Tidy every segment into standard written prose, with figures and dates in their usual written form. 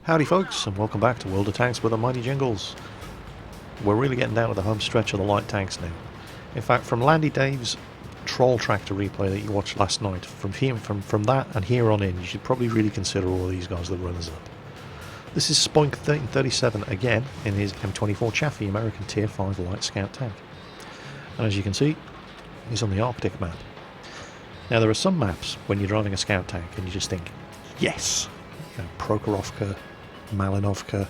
Howdy folks, and welcome back to World of Tanks with the mighty Jingles. We're really getting down to the home stretch of the light tanks now. In fact, from Landy Dave's troll tractor replay that you watched last night, from that and here on in, you should probably really consider all of these guys the runners-up. This is Spoink 1337 again in his M24 Chaffee American Tier 5 Light Scout tank. And as you can see, he's on the Arctic map. Now there are some maps when you're driving a scout tank and you just think, yes! You know, Prokhorovka, Malinovka,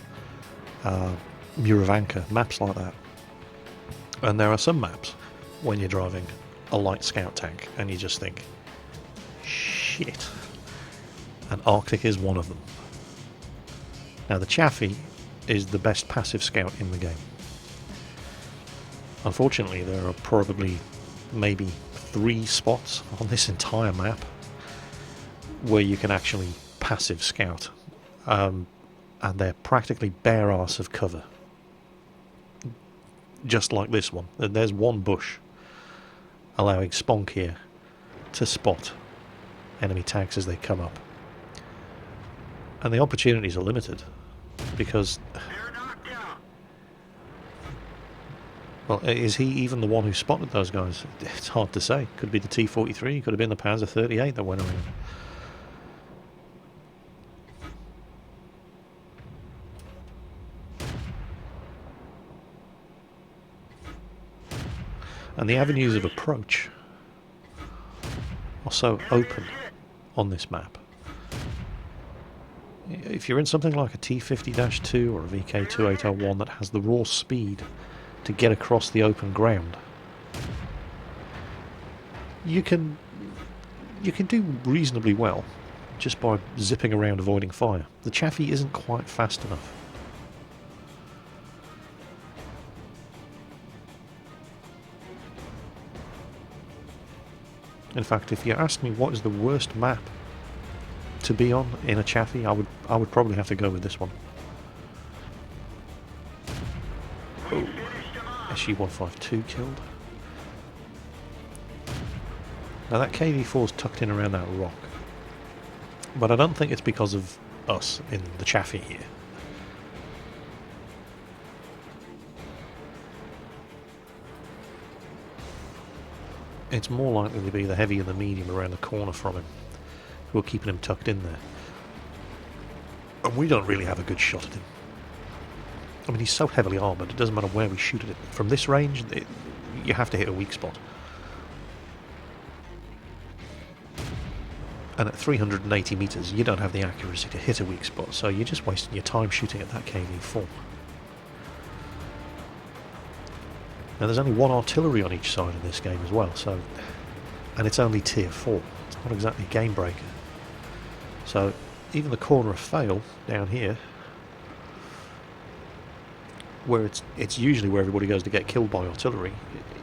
Muravanka, maps like that. And there are some maps when you're driving a light scout tank and you just think, shit. And Arctic is one of them. Now the Chaffee is the best passive scout in the game. Unfortunately, there are probably maybe 3 spots on this entire map where you can actually passive scout, and they're practically bare arse of cover, just like this one. And there's one bush allowing Spoink here to spot enemy tanks as they come up, and the opportunities are limited because, well, is he even the one who spotted those guys? It's hard to say. Could be the T-43, could have been the Panzer 38 that went around. And the avenues of approach are so open on this map. If you're in something like a T-50-2 or a VK-2801 that has the raw speed to get across the open ground, you can do reasonably well just by zipping around avoiding fire. The Chaffee isn't quite fast enough. In fact, if you ask me what is the worst map to be on in a Chaffee, I would probably have to go with this one. Oh, SU-152 killed. Now that KV-4 is tucked in around that rock, but I don't think it's because of us in the Chaffee here. It's more likely to be the heavy and the medium around the corner from him who are keeping him tucked in there. And we don't really have a good shot at him. I mean, he's so heavily armoured, it doesn't matter where we shoot at it. From this range, you have to hit a weak spot. And at 380 metres, you don't have the accuracy to hit a weak spot, so you're just wasting your time shooting at that KV-4. Now there's only one artillery on each side of this game as well, so, and it's only tier 4. It's not exactly a game breaker. So even the corner of fail down here, where it's usually where everybody goes to get killed by artillery,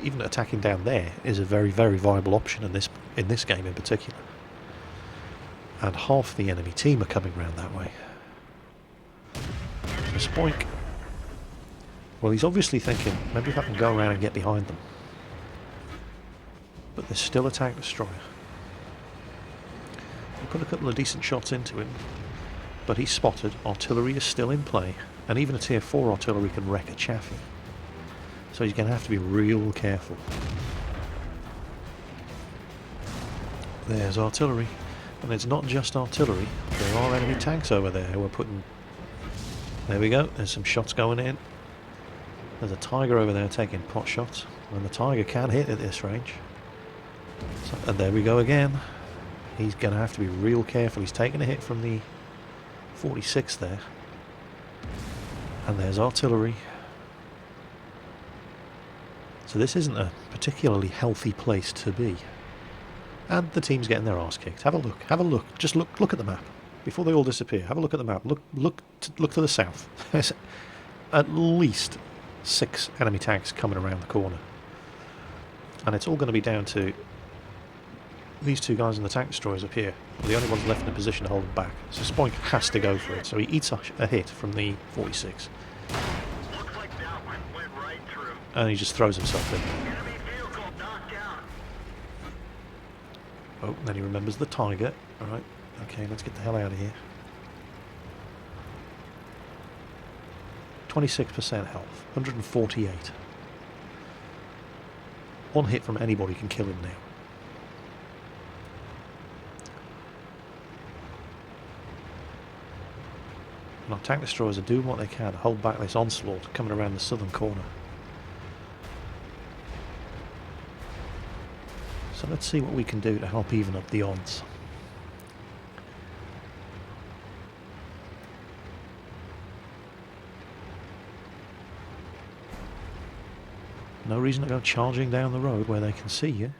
even attacking down there is a very, very viable option in this game in particular. And half the enemy team are coming round that way. So Spoink, well, he's obviously thinking, maybe if I can go around and get behind them. But there's still a tank destroyer. We put a couple of decent shots into him, but he's spotted, artillery is still in play, and even a tier 4 artillery can wreck a Chaffee. So he's going to have to be real careful. There's artillery, and it's not just artillery, there are enemy tanks over there who are putting... There we go, there's some shots going in. There's a Tiger over there taking pot shots, and the Tiger can hit at this range. So, and there we go again. He's going to have to be real careful. He's taking a hit from the 46 there. And there's artillery. So this isn't a particularly healthy place to be. And the team's getting their arse kicked. Have a look, just look at the map. Before they all disappear, have a look at the map. Look to the south. There's at least 6 enemy tanks coming around the corner, and it's all going to be down to these 2 guys in the tank destroyers up here. They're the only ones left in a position to hold them back, so Spoink has to go for it. So he eats a hit from the 46 and he just throws himself in. Oh, then he remembers the Tiger. Alright, okay, let's get the hell out of here. 26% health, 148. One hit from anybody can kill him now. And our tank destroyers are doing what they can to hold back this onslaught coming around the southern corner. So let's see what we can do to help even up the odds. No reason to go charging down the road where they can see you.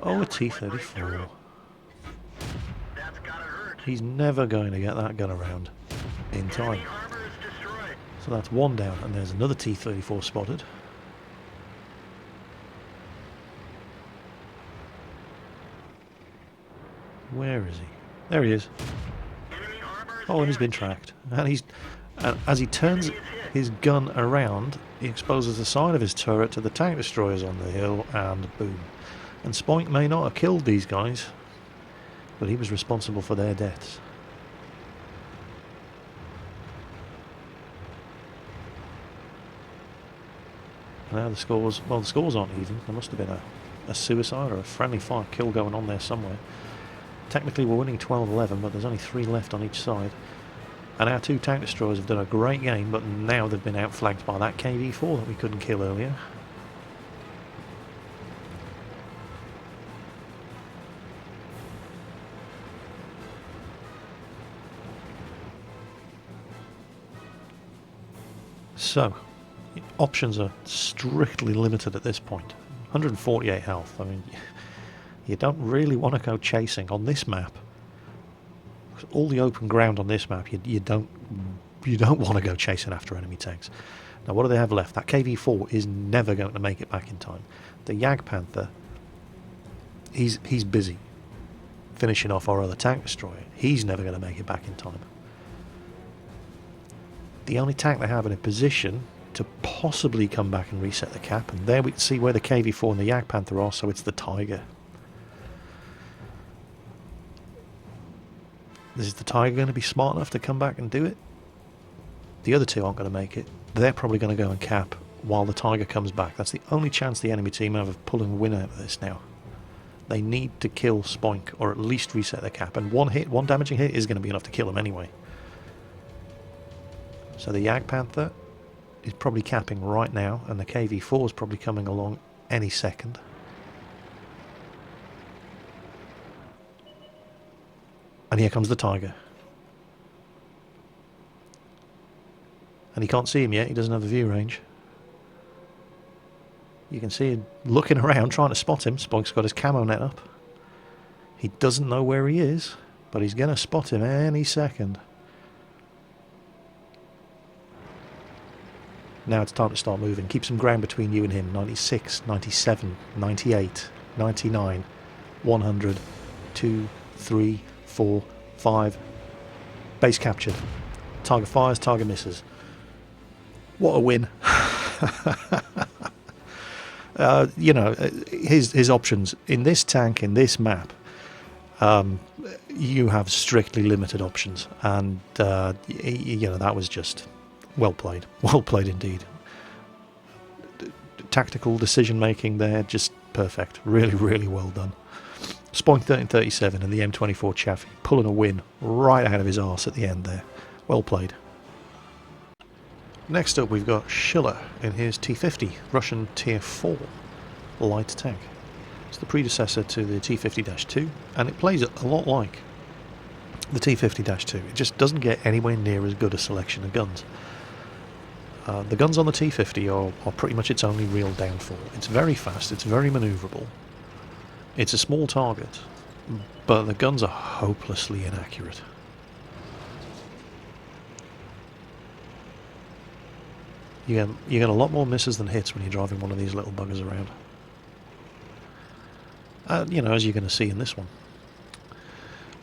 Oh, a T-34. He's never going to get that gun around in time. So that's one down, and there's another T-34 spotted. Where is he? There he is. Oh, and he's been tracked. And as he turns his gun around, he exposes the side of his turret to the tank destroyers on the hill, and boom. And Spoink may not have killed these guys, but he was responsible for their deaths. And now the scores, well, the scores aren't even. There must have been a suicide or a friendly fire kill going on there somewhere. Technically we're winning 12-11, but there's only 3 left on each side. And our 2 tank destroyers have done a great game, but now they've been outflanked by that KV-4 that we couldn't kill earlier. So, options are strictly limited at this point. 148 health. I mean, you don't really want to go chasing on this map. All the open ground on this map, you don't want to go chasing after enemy tanks. Now, what do they have left? That KV-4 is never going to make it back in time. The Jagdpanther, he's busy finishing off our other tank destroyer. He's never going to make it back in time. The only tank they have in a position to possibly come back and reset the cap, and there we can see where the KV-4 and the Jagdpanther are, so it's the Tiger. Is the Tiger going to be smart enough to come back and do it? The other 2 aren't going to make it. They're probably going to go and cap while the Tiger comes back. That's the only chance the enemy team have of pulling a win out of this now. They need to kill Spoink, or at least reset their cap, and one damaging hit is going to be enough to kill him anyway. So the Jagdpanther is probably capping right now, and the KV-4 is probably coming along any second. And here comes the Tiger. And he can't see him yet, he doesn't have the view range. You can see him looking around, trying to spot him. Spoink's got his camo net up. He doesn't know where he is, but he's going to spot him any second. Now it's time to start moving. Keep some ground between you and him. 96, 97, 98, 99, 100, 2, 3, 4, 5. Base captured. Tiger fires, Tiger misses. What a win. You know, his options in this tank, in this map, you have strictly limited options, and you know, that was just well played indeed. Tactical decision making there, just perfect. Really well done. Spoink 1337 and the M24 Chaffee pulling a win right out of his arse at the end there. Well played. Next up we've got Schiller in his T50, Russian Tier 4 light tank. It's the predecessor to the T50-2, and it plays a lot like the T50-2. It just doesn't get anywhere near as good a selection of guns. The guns on the T50 are pretty much its only real downfall. It's very fast, it's very manoeuvrable, it's a small target, but the guns are hopelessly inaccurate. You get a lot more misses than hits when you're driving one of these little buggers around. You know, as you're going to see in this one.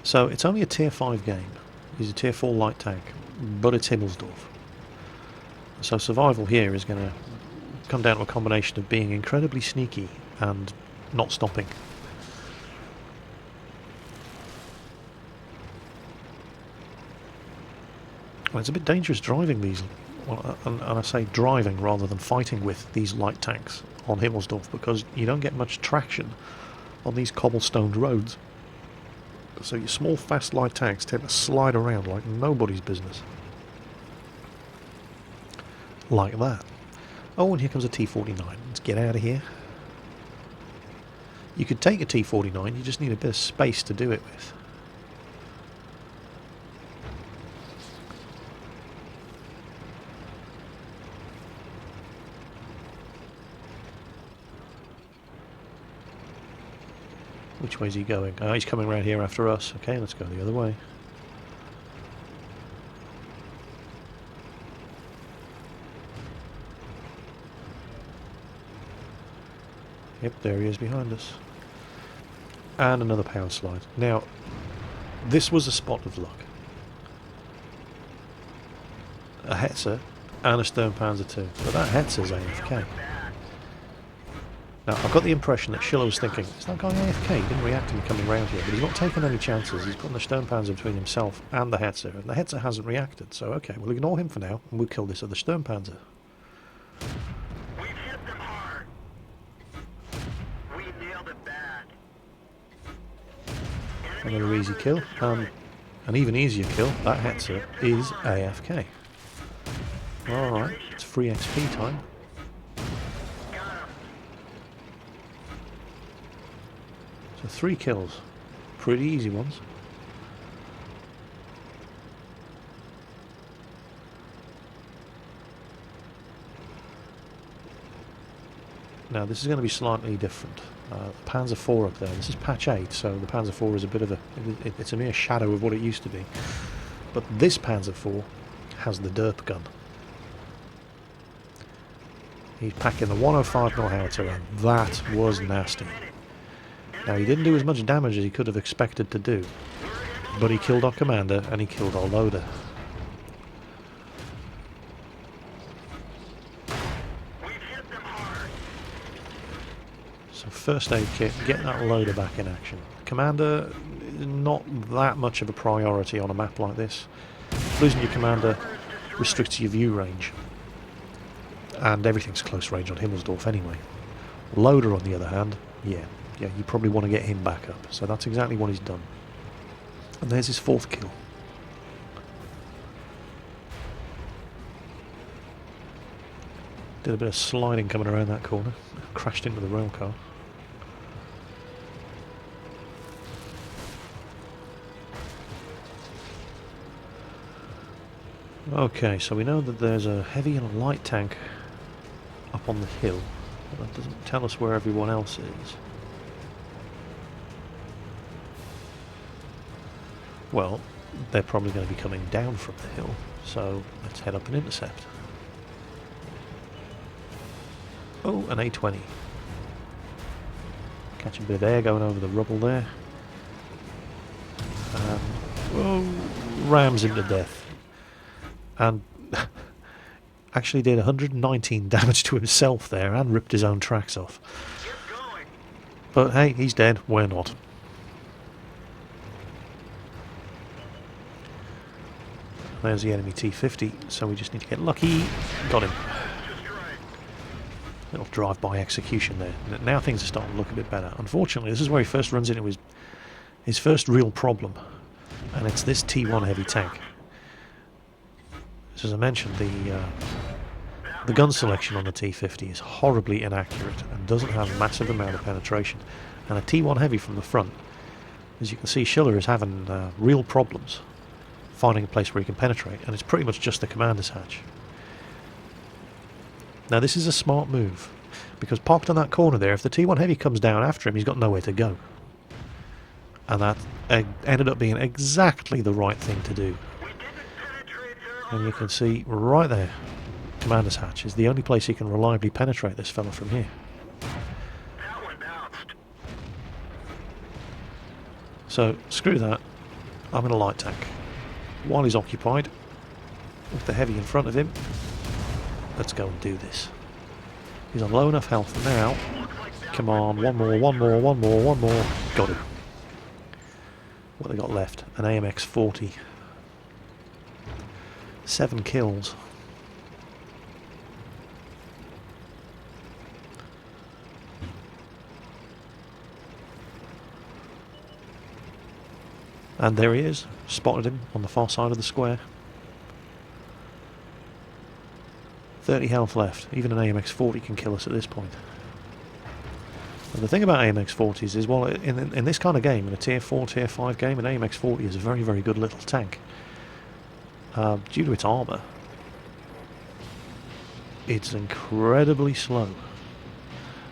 So it's only a Tier 5 game. It's a Tier 4 light tank, but it's Hemelsdorf. So survival here is going to come down to a combination of being incredibly sneaky and not stopping. Well, it's a bit dangerous driving these, well, and I say driving rather than fighting with these light tanks on Hemelsdorf, because you don't get much traction on these cobblestoned roads. So your small, fast, light tanks tend to slide around like nobody's business. Like that. Oh, and here comes a T-49. Let's get out of here. You could take a T-49, you just need a bit of space to do it with. Which way is he going? Oh, he's coming around here after us. Okay, let's go the other way. Yep, there he is behind us. And another power slide. Now, this was a spot of luck. A Hetzer and a Sturmpanzer II. But that Hetzer's AFK. Now, I've got the impression that Schiller was thinking, is that guy AFK? He didn't react to me coming round here. But he's not taking any chances. He's putting the Sturmpanzer between himself and the Hetzer. And the Hetzer hasn't reacted. So, okay, we'll ignore him for now. And we'll kill this other Sturmpanzer. Another easy kill, and an even easier kill. That Hetzer is AFK. Alright, it's free XP time. So 3 kills. Pretty easy ones. Now this is going to be slightly different. Panzer IV up there, this is patch 8, so the Panzer IV is a bit of a... it's a mere shadow of what it used to be. But this Panzer IV has the derp gun. He's packing the 105mm howitzer in. That was nasty. Now he didn't do as much damage as he could have expected to do, but he killed our commander and he killed our loader. So first aid kit, get that loader back in action. Commander, not that much of a priority on a map like this. Losing your commander restricts your view range. And everything's close range on Hemelsdorf anyway. Loader on the other hand, yeah, you probably want to get him back up. So that's exactly what he's done. And there's his 4th kill. Did a bit of sliding coming around that corner. Crashed into the rail car. Okay, so we know that there's a heavy and a light tank up on the hill, but that doesn't tell us where everyone else is. Well, they're probably going to be coming down from the hill, so let's head up and intercept. Oh, an A20. Catch a bit of air going over the rubble there. And, oh, rams him to death. And actually did 119 damage to himself there and ripped his own tracks off. But hey, he's dead, we're not. There's the enemy T-50, so we just need to get lucky. Got him. Little drive-by execution there. Now things are starting to look a bit better. Unfortunately, this is where he first runs into his first real problem. And it's this T1 heavy tank. So as I mentioned, the gun selection on the T-50 is horribly inaccurate and doesn't have a massive amount of penetration. And a T1 heavy from the front, as you can see, Schiller is having real problems finding a place where he can penetrate, and it's pretty much just the commander's hatch. Now this is a smart move, because parked on that corner there, if the T1 heavy comes down after him, he's got nowhere to go. And that ended up being exactly the right thing to do. And you can see right there, commander's hatch is the only place he can reliably penetrate this fella from here. So screw that, I'm in a light tank. While he's occupied, with the heavy in front of him, let's go and do this. He's on low enough health now. Come on, one more. Got him. What they got left? An AMX-40. 7 kills. And there he is, spotted him on the far side of the square. 30 health left, even an AMX-40 can kill us at this point. And the thing about AMX-40s is, well, in this kind of game, in a tier 4, tier 5 game, an AMX-40 is a very, very good little tank. Due to its armour, it's incredibly slow.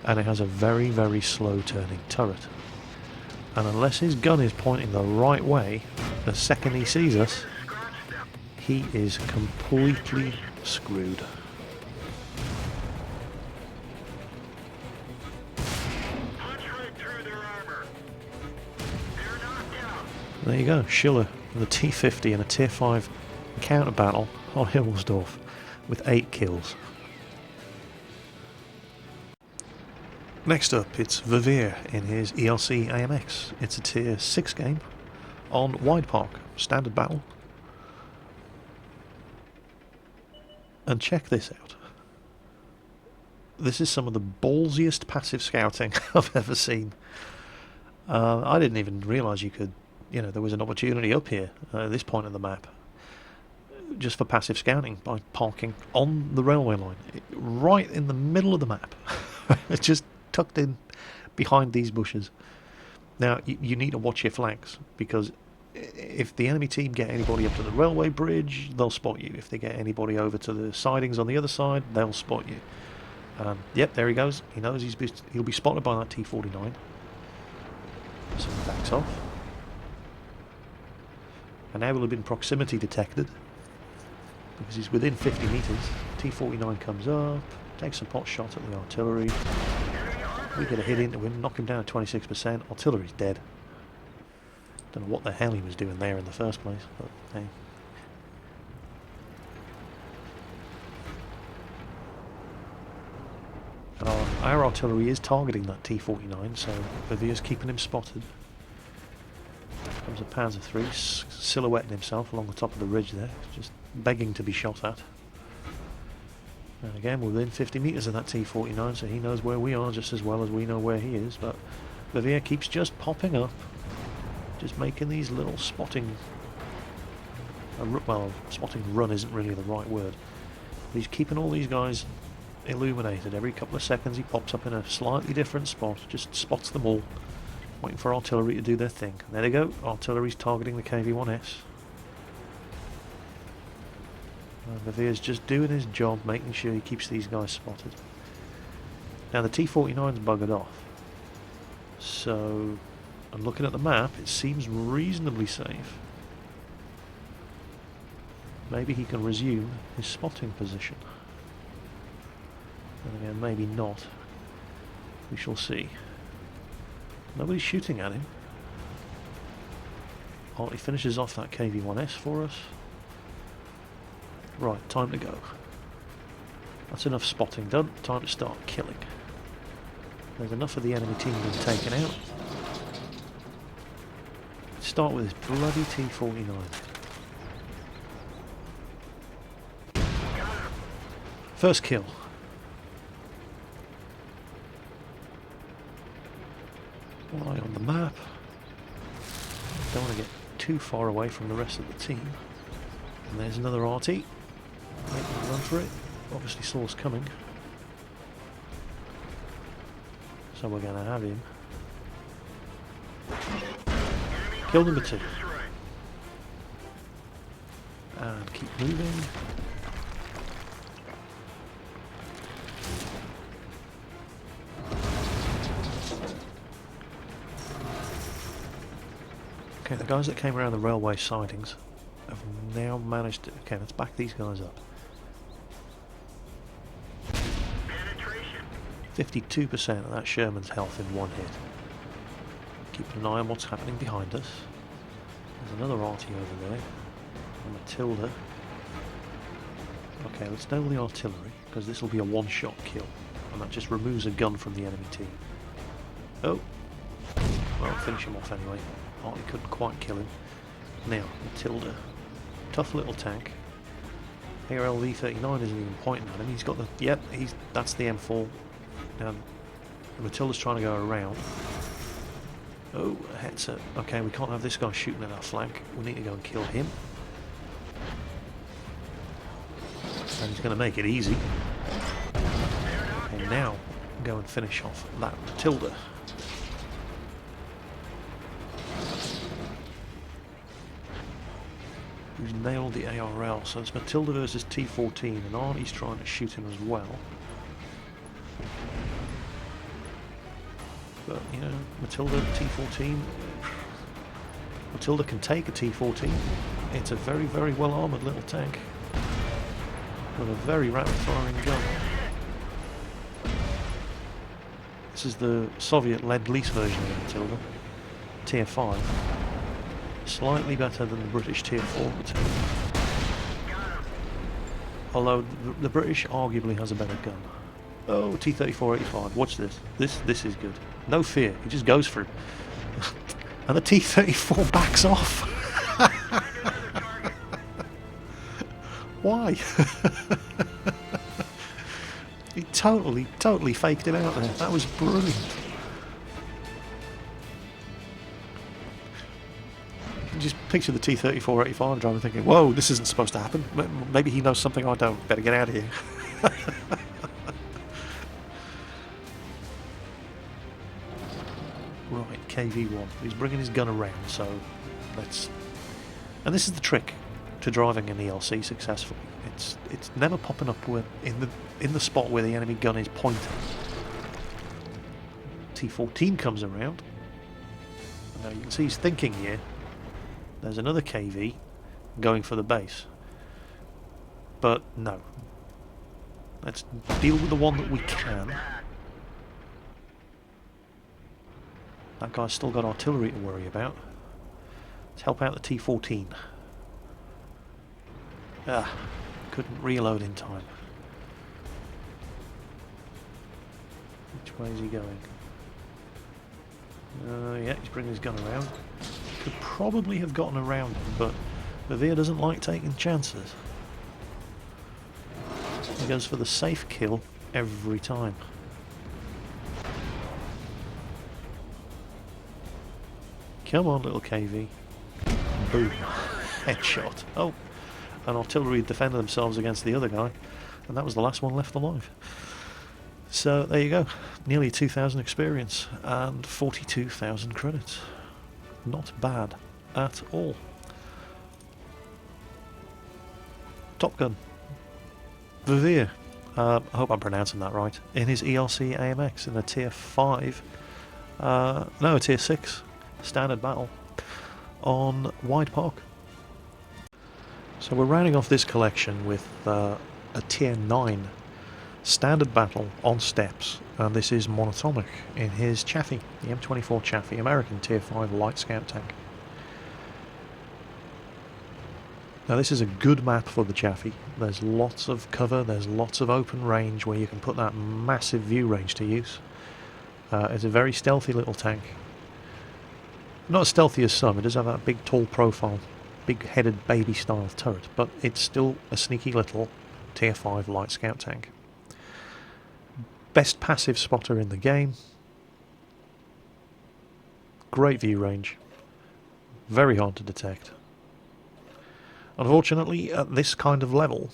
And it has a very, very slow turning turret. And unless his gun is pointing the right way, the second he sees us, he is completely screwed. There you go, Schiller with a T-50 and a tier 5 encounter battle on Hemelsdorf with 8 kills. Next up, it's Verveer in his ELC AMX. It's a tier 6 game on Wide Park, standard battle. And check this out. This is some of the ballsiest passive scouting I've ever seen. I didn't even realise you could, there was an opportunity up here at this point of the map just for passive scouting by parking on the railway line, right in the middle of the map. It's just tucked in behind these bushes. Now you need to watch your flanks, because if the enemy team get anybody up to the railway bridge, they'll spot you. If they get anybody over to the sidings on the other side, they'll spot you. Yep, there he goes. He knows he'll be spotted by that T-49. So he backs off. And now will have been proximity detected, because he's within 50 metres. T-49 comes up, takes a pot shot at the artillery. We get a hit into him, knock him down at 26%. Artillery's dead. Don't know what the hell he was doing there in the first place, but hey. Our artillery is targeting that T-49, so Verveer's keeping him spotted. Comes a Panzer III, silhouetting himself along the top of the ridge there, just begging to be shot at. And again, we're within 50 metres of that T-49, so he knows where we are just as well as we know where he is, but Verveer keeps just popping up, just making these little spotting... well, spotting run isn't really the right word. But he's keeping all these guys illuminated. Every couple of seconds he pops up in a slightly different spot, just spots them all, waiting for artillery to do their thing. And there they go, artillery's targeting the KV-1S. Verveer's just doing his job, making sure he keeps these guys spotted. Now the T-49's buggered off, so I'm looking at the map, it seems reasonably safe. Maybe he can resume his spotting position. And again, maybe not. We shall see. Nobody's shooting at him. He finishes off that KV-1S for us. Right, time to go. That's enough spotting done. Time to start killing. There's enough of the enemy team being taken out. Let's start with this bloody T-49. First kill. One eye on the map. Don't want to get too far away from the rest of the team. And there's another RT. Making a run for it. Obviously saw us coming. So we're going to have him. Kill number 2. And keep moving. Okay, the guys that came around the railway sidings have now managed to... Okay, let's back these guys up. 52% of that Sherman's health in one hit. Keeping an eye on what's happening behind us. There's another RT over there. A Matilda. Okay, let's nail the artillery, because this will be a one-shot kill. And that just removes a gun from the enemy team. Oh! Well, finish him off anyway. He couldn't quite kill him. Now, Matilda. Tough little tank. ARL V39 isn't even pointing at him. He's got the... Yep, that's the M4. Matilda's trying to go around. Oh, a headset. Okay, we can't have this guy shooting at our flank. We need to go and kill him. And he's going to make it easy. And now, go and finish off that Matilda. Who's nailed the ARL. So it's Matilda versus T14, and Arnie's trying to shoot him as well. But, you know, Matilda, T14... Matilda can take a T14. It's a very, very well-armoured little tank. With a very rapid-firing gun. This is the Soviet Lend-Lease version of the Matilda. Tier 5. Slightly better than the British Tier 4 Matilda. Although the British arguably has a better gun. Oh, T-34-85, watch this. This is good. No fear, he just goes for it. And the T-34 backs off. Why? He totally faked him out there. That was brilliant. You just picture the T-34-85 driver thinking, whoa, this isn't supposed to happen. Maybe he knows something I don't. Better get out of here. Right, KV-1. He's bringing his gun around, so let's... And this is the trick to driving an ELC successfully. It's never popping up in the spot where the enemy gun is pointing. T-14 comes around. And now you can see he's thinking here. There's another KV going for the base. But no. Let's deal with the one that we can. That guy's still got artillery to worry about. Let's help out the T-14. Ah, couldn't reload in time. Which way is he going? Yeah, he's bringing his gun around. Could probably have gotten around him, but Verveer doesn't like taking chances. He goes for the safe kill every time. Come on, little KV. Boom. Headshot. Oh, and artillery defended themselves against the other guy, and that was the last one left alive. So there you go. Nearly 2,000 experience and 42,000 credits. Not bad at all. Top Gun. Verveer. I hope I'm pronouncing that right. In his ELC AMX in a Tier 5... no, a Tier 6 standard battle on Wide Park. So we're rounding off this collection with a Tier 9 standard battle on steps, and this is Monatomic in his Chaffee, the M24 Chaffee, American Tier 5 light scout tank. Now this is a good map for the Chaffee. There's lots of cover, there's lots of open range where you can put that massive view range to use. It's a very stealthy little tank. Not as stealthy as some, it does have that big tall profile, big headed baby style turret, but it's still a sneaky little Tier 5 light scout tank. Best passive spotter in the game. Great view range. Very hard to detect. Unfortunately, at this kind of level,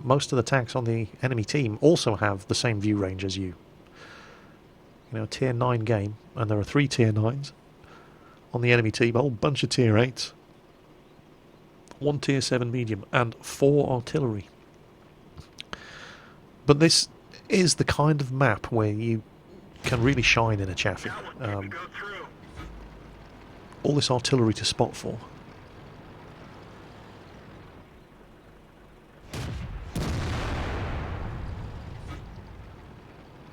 most of the tanks on the enemy team also have the same view range as you. You know, Tier 9 game, and there are 3 Tier 9s on the enemy team, a whole bunch of Tier 8s, 1 Tier 7 medium, and 4 artillery. But this is the kind of map where you can really shine in a Chaffee. All this artillery to spot for.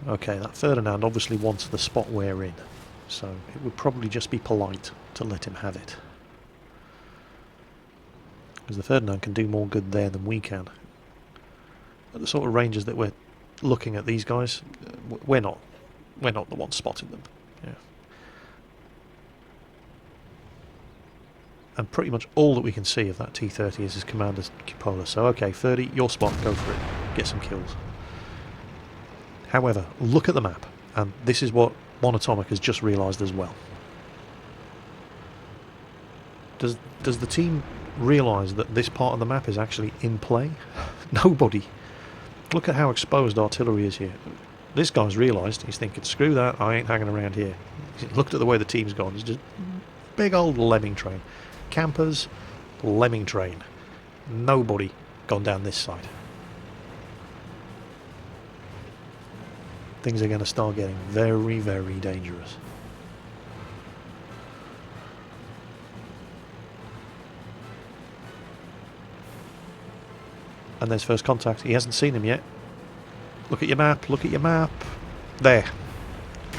Okay, that Ferdinand obviously wants the spot we're in, so it would probably just be polite to let him have it. Because the Ferdinand can do more good there than we can. At the sort of ranges that we're looking at these guys, we're not the ones spotting them. Yeah. And pretty much all that we can see of that T-30 is his commander's cupola. So okay, 30, your spot, go for it. Get some kills. However, look at the map. And this is what Monatomic has just realised as well. Does the team realise that this part of the map is actually in play? Nobody. Look at how exposed artillery is here. This guy's realised, he's thinking, screw that, I ain't hanging around here. He's looked at the way the team's gone, it's just big old lemming train. Campers, lemming train. Nobody gone down this side. Things are going to start getting very, very dangerous. And there's first contact. He hasn't seen him yet. Look at your map, look at your map. There.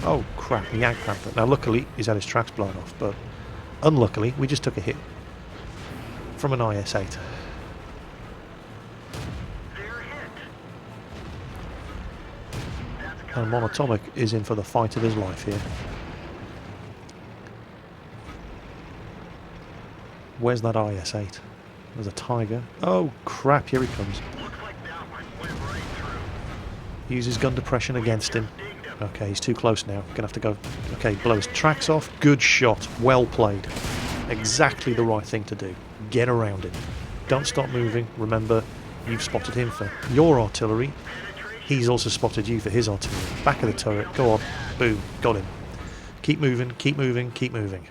Oh crap, the Yak Panther. Now luckily he's had his tracks blown off, but unluckily we just took a hit from an IS-8. And Monatomic is in for the fight of his life here. Where's that IS-8? There's a Tiger. Oh crap, here he comes. Uses gun depression against him. Okay, he's too close now. Gonna have to go. Okay, blow his tracks off. Good shot. Well played. Exactly the right thing to do. Get around him. Don't stop moving. Remember, you've spotted him for your artillery. He's also spotted you for his artillery. Back of the turret. Go on. Boom. Got him. Keep moving. Keep moving. Keep moving.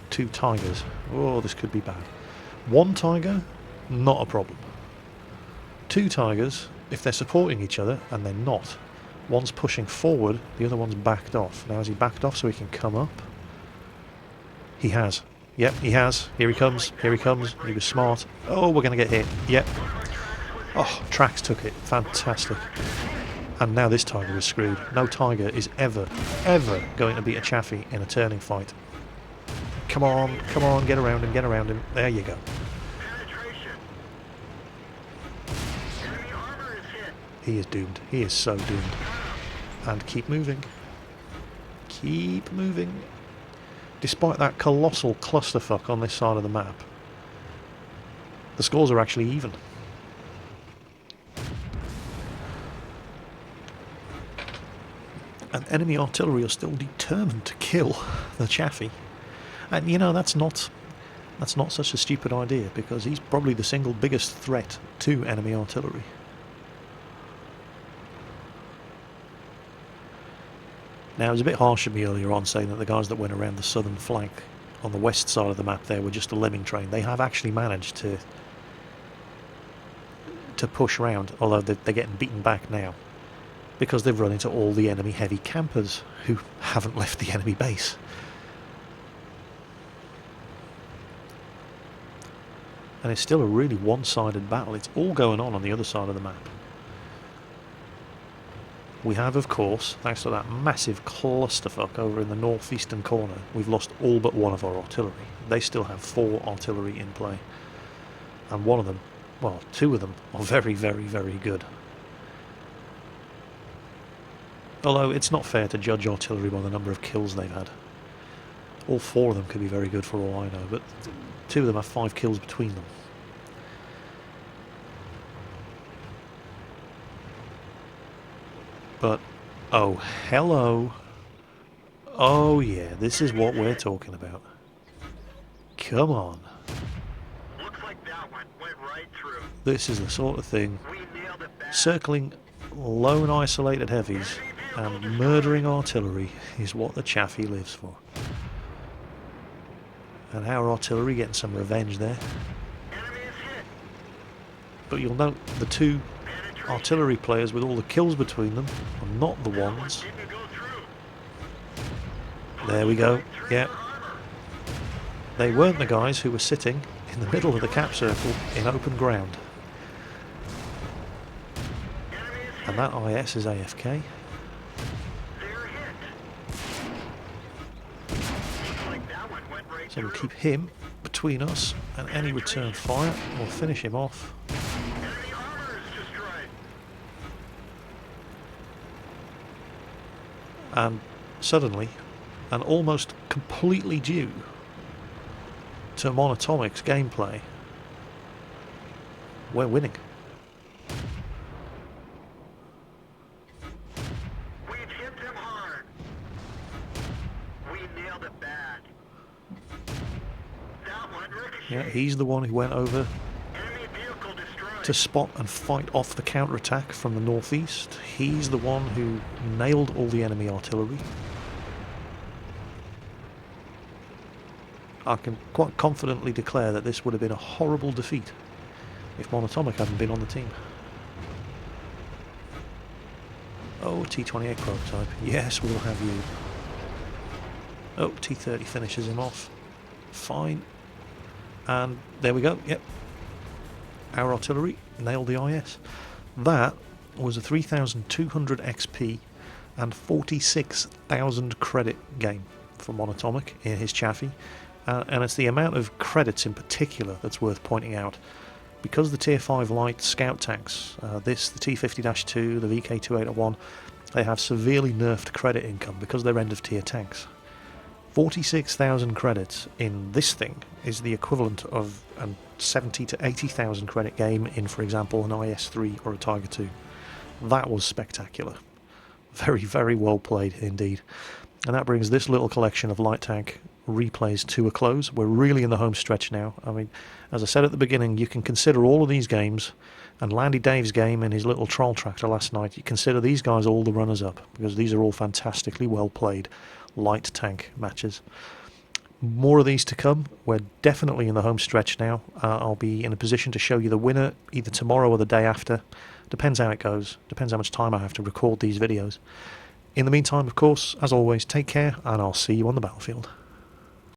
Two Tigers. Oh, this could be bad. One Tiger, not a problem. Two Tigers, if they're supporting each other, and they're not. One's pushing forward, the other one's backed off. Now has he backed off so he can come up? He has. Yep, he has. Here he comes. Here he comes. He was smart. Oh, we're going to get hit. Yep. Oh, tracks took it. Fantastic. And now this Tiger is screwed. No Tiger is ever, ever going to beat a Chaffee in a turning fight. Come on, get around him, get around him. There you go. He is doomed. He is so doomed. And keep moving. Keep moving. Despite that colossal clusterfuck on this side of the map, the scores are actually even. And enemy artillery are still determined to kill the Chaffee. And you know, that's not such a stupid idea, because he's probably the single biggest threat to enemy artillery. Now, it was a bit harsh of me earlier on saying that the guys that went around the southern flank on the west side of the map there were just a lemming train. They have actually managed to push round, although they're getting beaten back now, because they've run into all the enemy heavy campers who haven't left the enemy base. And it's still a really one-sided battle. It's all going on the other side of the map. We have, of course, thanks to that massive clusterfuck over in the northeastern corner, we've lost all but one of our artillery. They still have 4 artillery in play. And one of them, well, 2 of them are very, very, very good. Although it's not fair to judge artillery by the number of kills they've had. All 4 of them could be very good for all I know, but 2 of them have 5 kills between them. But, oh, hello. Oh yeah, this is what we're talking about. Come on. Looks like that one went right through. This is the sort of thing, We nailed it back. circling lone isolated heavies and murdering artillery is what the Chaffee lives for. And our artillery getting some revenge there. Enemy is hit. But you'll note the 2 artillery players with all the kills between them are not the ones. Didn't go through. There we go. Yeah. They weren't the guys who were sitting in the middle of the cap circle in open ground. And that IS is AFK. They're hit. Looks like that one went right So we'll through. keep him between us and any return fire. We'll finish him off. Enemy armor is destroyed. And suddenly, and almost completely due to Monatomic's gameplay, we're winning. We've hit them hard. We nailed it bad. That one ricocheted. Yeah, he's the one who went over Enemy vehicle destroyed. to spot and fight off the counterattack from the northeast. He's the one who nailed all the enemy artillery. I can quite confidently declare that this would have been a horrible defeat if Monatomic hadn't been on the team. Oh, T-28 prototype. Yes, we'll have you. Oh, T-30 finishes him off. Fine. And there we go. Yep. Our artillery nailed the IS. That was a 3,200 XP and 46,000 credit game for Monatomic in his Chaffee. And it's the amount of credits in particular that's worth pointing out. Because the Tier 5 light scout tanks, the T50-2, the VK2801, they have severely nerfed credit income because they're end of tier tanks. 46,000 credits in this thing is the equivalent of a 70 to 80,000 credit game in, for example, an IS-3 or a Tiger II. That was spectacular. Very, very well played indeed. And that brings this little collection of light tank replays to a close. We're really in the home stretch now. I mean, as I said at the beginning, you can consider all of these games, and Landy Dave's game and his little troll tractor last night, you consider these guys all the runners-up, because these are all fantastically well played light tank matches. More of these to come. We're definitely in the home stretch now. I'll be in a position to show you the winner either tomorrow or the day after. Depends how it goes. Depends how much time I have to record these videos. In the meantime, of course, as always, take care, and I'll see you on the battlefield.